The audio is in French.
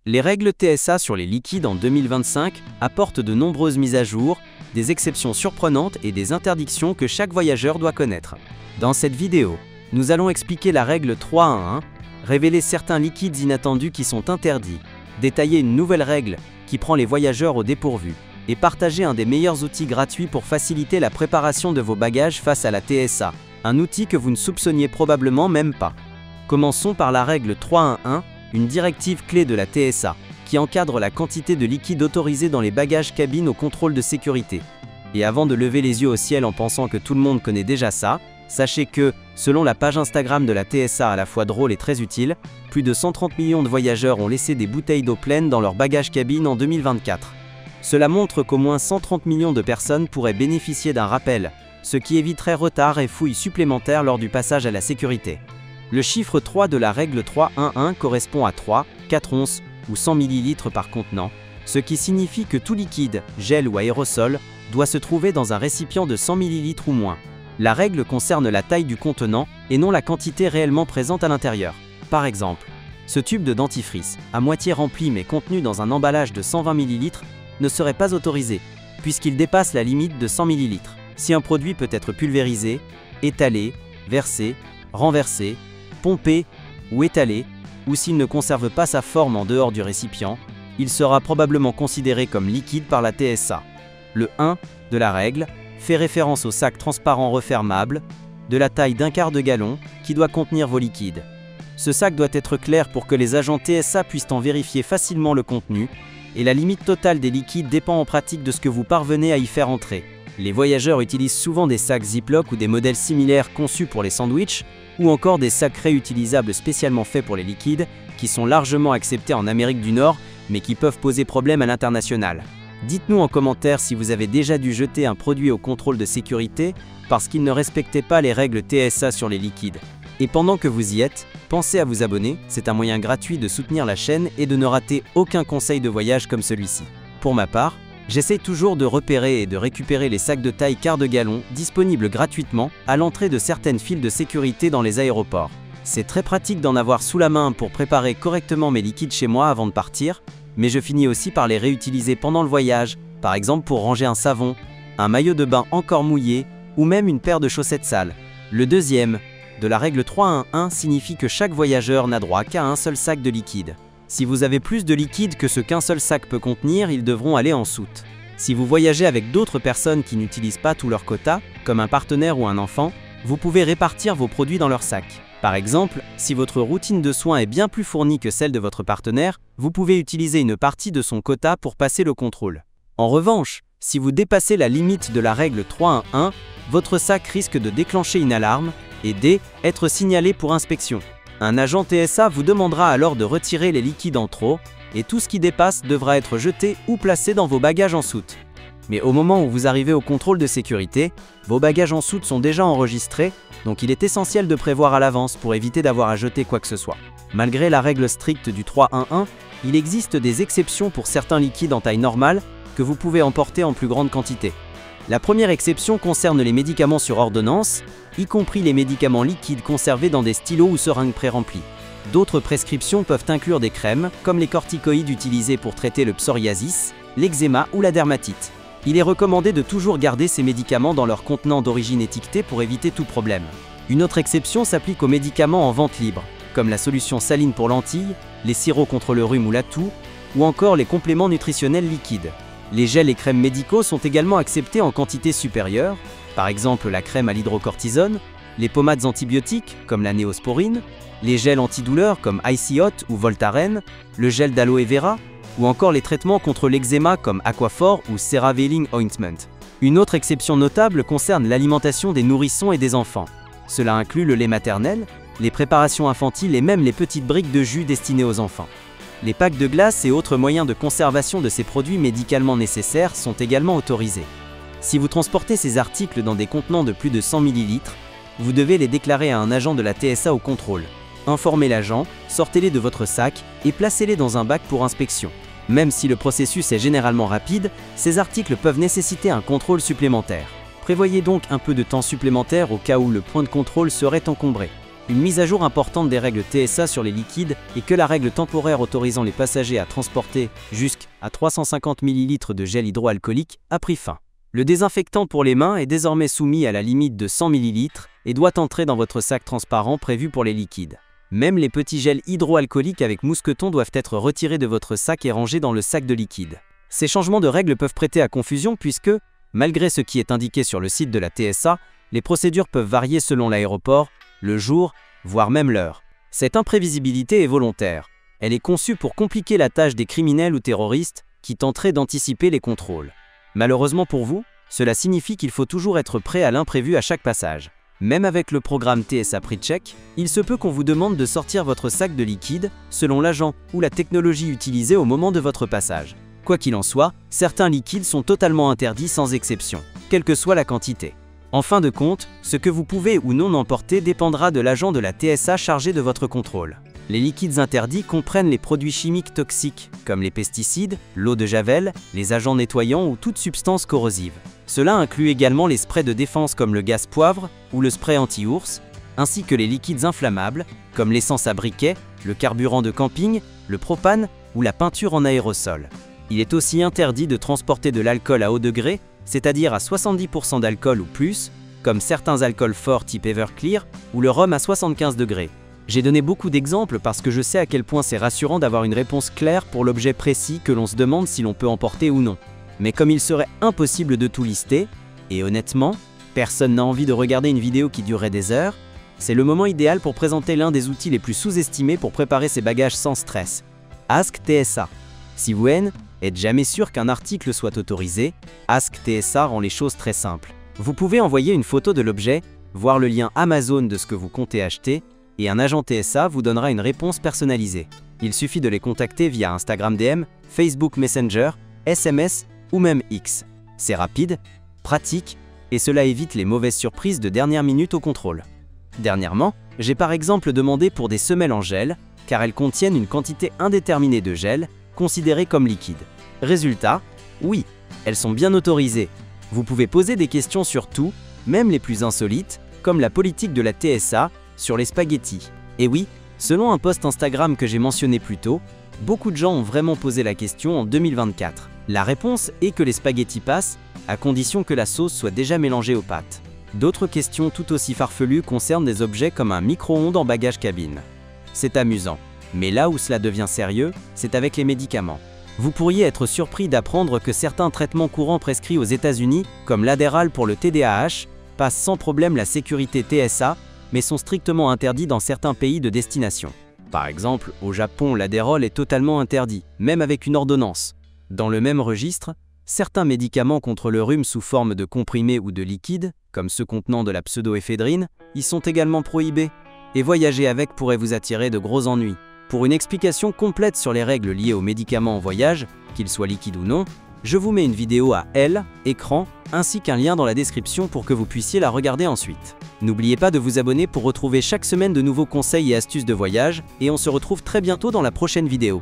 Les règles TSA sur les liquides en 2025 apportent de nombreuses mises à jour, des exceptions surprenantes et des interdictions que chaque voyageur doit connaître. Dans cette vidéo, nous allons expliquer la règle 3.1.1, révéler certains liquides inattendus qui sont interdits, détailler une nouvelle règle qui prend les voyageurs au dépourvu, et partager un des meilleurs outils gratuits pour faciliter la préparation de vos bagages face à la TSA, un outil que vous ne soupçonniez probablement même pas. Commençons par la règle 3.1.1, une directive clé de la TSA, qui encadre la quantité de liquide autorisé dans les bagages cabine au contrôle de sécurité. Et avant de lever les yeux au ciel en pensant que tout le monde connaît déjà ça, sachez que, selon la page Instagram de la TSA à la fois drôle et très utile, plus de 130 millions de voyageurs ont laissé des bouteilles d'eau pleines dans leurs bagages cabine en 2024. Cela montre qu'au moins 130 millions de personnes pourraient bénéficier d'un rappel, ce qui éviterait retards et fouilles supplémentaires lors du passage à la sécurité. Le chiffre 3 de la règle 3.1.1 correspond à 3, 4 onces ou 100 ml par contenant, ce qui signifie que tout liquide, gel ou aérosol, doit se trouver dans un récipient de 100 ml ou moins. La règle concerne la taille du contenant et non la quantité réellement présente à l'intérieur. Par exemple, ce tube de dentifrice, à moitié rempli mais contenu dans un emballage de 120 ml, ne serait pas autorisé, puisqu'il dépasse la limite de 100 ml. Si un produit peut être pulvérisé, étalé, versé, renversé, pompé ou étalé, ou s'il ne conserve pas sa forme en dehors du récipient, il sera probablement considéré comme liquide par la TSA. Le 1 de la règle fait référence au sac transparent refermable, de la taille d'1/4 de gallon, qui doit contenir vos liquides. Ce sac doit être clair pour que les agents TSA puissent en vérifier facilement le contenu, et la limite totale des liquides dépend en pratique de ce que vous parvenez à y faire entrer. Les voyageurs utilisent souvent des sacs Ziploc ou des modèles similaires conçus pour les sandwichs, ou encore des sacs réutilisables spécialement faits pour les liquides, qui sont largement acceptés en Amérique du Nord, mais qui peuvent poser problème à l'international. Dites-nous en commentaire si vous avez déjà dû jeter un produit au contrôle de sécurité parce qu'il ne respectait pas les règles TSA sur les liquides. Et pendant que vous y êtes, pensez à vous abonner, c'est un moyen gratuit de soutenir la chaîne et de ne rater aucun conseil de voyage comme celui-ci. Pour ma part, j'essaie toujours de repérer et de récupérer les sacs de taille quart de gallon disponibles gratuitement à l'entrée de certaines files de sécurité dans les aéroports. C'est très pratique d'en avoir sous la main pour préparer correctement mes liquides chez moi avant de partir, mais je finis aussi par les réutiliser pendant le voyage, par exemple pour ranger un savon, un maillot de bain encore mouillé ou même une paire de chaussettes sales. Le deuxième de la règle 3.1.1 signifie que chaque voyageur n'a droit qu'à un seul sac de liquide. Si vous avez plus de liquide que ce qu'un seul sac peut contenir, ils devront aller en soute. Si vous voyagez avec d'autres personnes qui n'utilisent pas tout leur quota, comme un partenaire ou un enfant, vous pouvez répartir vos produits dans leur sac. Par exemple, si votre routine de soins est bien plus fournie que celle de votre partenaire, vous pouvez utiliser une partie de son quota pour passer le contrôle. En revanche, si vous dépassez la limite de la règle 3.1.1, votre sac risque de déclencher une alarme et être signalé pour inspection. Un agent TSA vous demandera alors de retirer les liquides en trop, et tout ce qui dépasse devra être jeté ou placé dans vos bagages en soute. Mais au moment où vous arrivez au contrôle de sécurité, vos bagages en soute sont déjà enregistrés, donc il est essentiel de prévoir à l'avance pour éviter d'avoir à jeter quoi que ce soit. Malgré la règle stricte du 3.1.1, il existe des exceptions pour certains liquides en taille normale que vous pouvez emporter en plus grande quantité. La première exception concerne les médicaments sur ordonnance, y compris les médicaments liquides conservés dans des stylos ou seringues pré-remplies. D'autres prescriptions peuvent inclure des crèmes, comme les corticoïdes utilisés pour traiter le psoriasis, l'eczéma ou la dermatite. Il est recommandé de toujours garder ces médicaments dans leur contenant d'origine étiqueté pour éviter tout problème. Une autre exception s'applique aux médicaments en vente libre, comme la solution saline pour lentilles, les sirops contre le rhume ou la toux, ou encore les compléments nutritionnels liquides. Les gels et crèmes médicaux sont également acceptés en quantité supérieure, par exemple la crème à l'hydrocortisone, les pommades antibiotiques comme la néosporine, les gels antidouleurs comme Icy Hot ou Voltaren, le gel d'aloe vera, ou encore les traitements contre l'eczéma comme Aquaphor ou CeraVe Ointment. Une autre exception notable concerne l'alimentation des nourrissons et des enfants. Cela inclut le lait maternel, les préparations infantiles et même les petites briques de jus destinées aux enfants. Les packs de glace et autres moyens de conservation de ces produits médicalement nécessaires sont également autorisés. Si vous transportez ces articles dans des contenants de plus de 100 ml, vous devez les déclarer à un agent de la TSA au contrôle. Informez l'agent, sortez-les de votre sac et placez-les dans un bac pour inspection. Même si le processus est généralement rapide, ces articles peuvent nécessiter un contrôle supplémentaire. Prévoyez donc un peu de temps supplémentaire au cas où le point de contrôle serait encombré. Une mise à jour importante des règles TSA sur les liquides est que la règle temporaire autorisant les passagers à transporter jusqu'à 350 ml de gel hydroalcoolique a pris fin. Le désinfectant pour les mains est désormais soumis à la limite de 100 ml et doit entrer dans votre sac transparent prévu pour les liquides. Même les petits gels hydroalcooliques avec mousqueton doivent être retirés de votre sac et rangés dans le sac de liquide. Ces changements de règles peuvent prêter à confusion puisque, malgré ce qui est indiqué sur le site de la TSA, les procédures peuvent varier selon l'aéroport, le jour, voire même l'heure. Cette imprévisibilité est volontaire. Elle est conçue pour compliquer la tâche des criminels ou terroristes qui tenteraient d'anticiper les contrôles. Malheureusement pour vous, cela signifie qu'il faut toujours être prêt à l'imprévu à chaque passage. Même avec le programme TSA PreCheck, il se peut qu'on vous demande de sortir votre sac de liquide selon l'agent ou la technologie utilisée au moment de votre passage. Quoi qu'il en soit, certains liquides sont totalement interdits sans exception, quelle que soit la quantité. En fin de compte, ce que vous pouvez ou non emporter dépendra de l'agent de la TSA chargé de votre contrôle. Les liquides interdits comprennent les produits chimiques toxiques, comme les pesticides, l'eau de javel, les agents nettoyants ou toute substance corrosive. Cela inclut également les sprays de défense comme le gaz poivre ou le spray anti-ours, ainsi que les liquides inflammables, comme l'essence à briquet, le carburant de camping, le propane ou la peinture en aérosol. Il est aussi interdit de transporter de l'alcool à haut degré, c'est-à-dire à 70% d'alcool ou plus, comme certains alcools forts type Everclear ou le rhum à 75 degrés. J'ai donné beaucoup d'exemples parce que je sais à quel point c'est rassurant d'avoir une réponse claire pour l'objet précis que l'on se demande si l'on peut emporter ou non. Mais comme il serait impossible de tout lister, et honnêtement, personne n'a envie de regarder une vidéo qui durerait des heures, c'est le moment idéal pour présenter l'un des outils les plus sous-estimés pour préparer ses bagages sans stress. Ask TSA. Si vous êtes jamais sûr qu'un article soit autorisé, Ask TSA rend les choses très simples. Vous pouvez envoyer une photo de l'objet, voir le lien Amazon de ce que vous comptez acheter, et un agent TSA vous donnera une réponse personnalisée. Il suffit de les contacter via Instagram DM, Facebook Messenger, SMS ou même X. C'est rapide, pratique, et cela évite les mauvaises surprises de dernière minute au contrôle. Dernièrement, j'ai par exemple demandé pour des semelles en gel, car elles contiennent une quantité indéterminée de gel, considérée comme liquide. Résultat, oui, elles sont bien autorisées. Vous pouvez poser des questions sur tout, même les plus insolites, comme la politique de la TSA sur les spaghettis. Et oui, selon un post Instagram que j'ai mentionné plus tôt, beaucoup de gens ont vraiment posé la question en 2024. La réponse est que les spaghettis passent, à condition que la sauce soit déjà mélangée aux pâtes. D'autres questions tout aussi farfelues concernent des objets comme un micro-ondes en bagage cabine. C'est amusant. Mais là où cela devient sérieux, c'est avec les médicaments. Vous pourriez être surpris d'apprendre que certains traitements courants prescrits aux États-Unis, comme l'Adderall pour le TDAH, passent sans problème la sécurité TSA, mais sont strictement interdits dans certains pays de destination. Par exemple, au Japon, l'Adderall est totalement interdit, même avec une ordonnance. Dans le même registre, certains médicaments contre le rhume sous forme de comprimés ou de liquide, comme ceux contenant de la pseudoéphédrine, y sont également prohibés. Et voyager avec pourrait vous attirer de gros ennuis. Pour une explication complète sur les règles liées aux médicaments en voyage, qu'ils soient liquides ou non, je vous mets une vidéo à écran, ainsi qu'un lien dans la description pour que vous puissiez la regarder ensuite. N'oubliez pas de vous abonner pour retrouver chaque semaine de nouveaux conseils et astuces de voyage, et on se retrouve très bientôt dans la prochaine vidéo.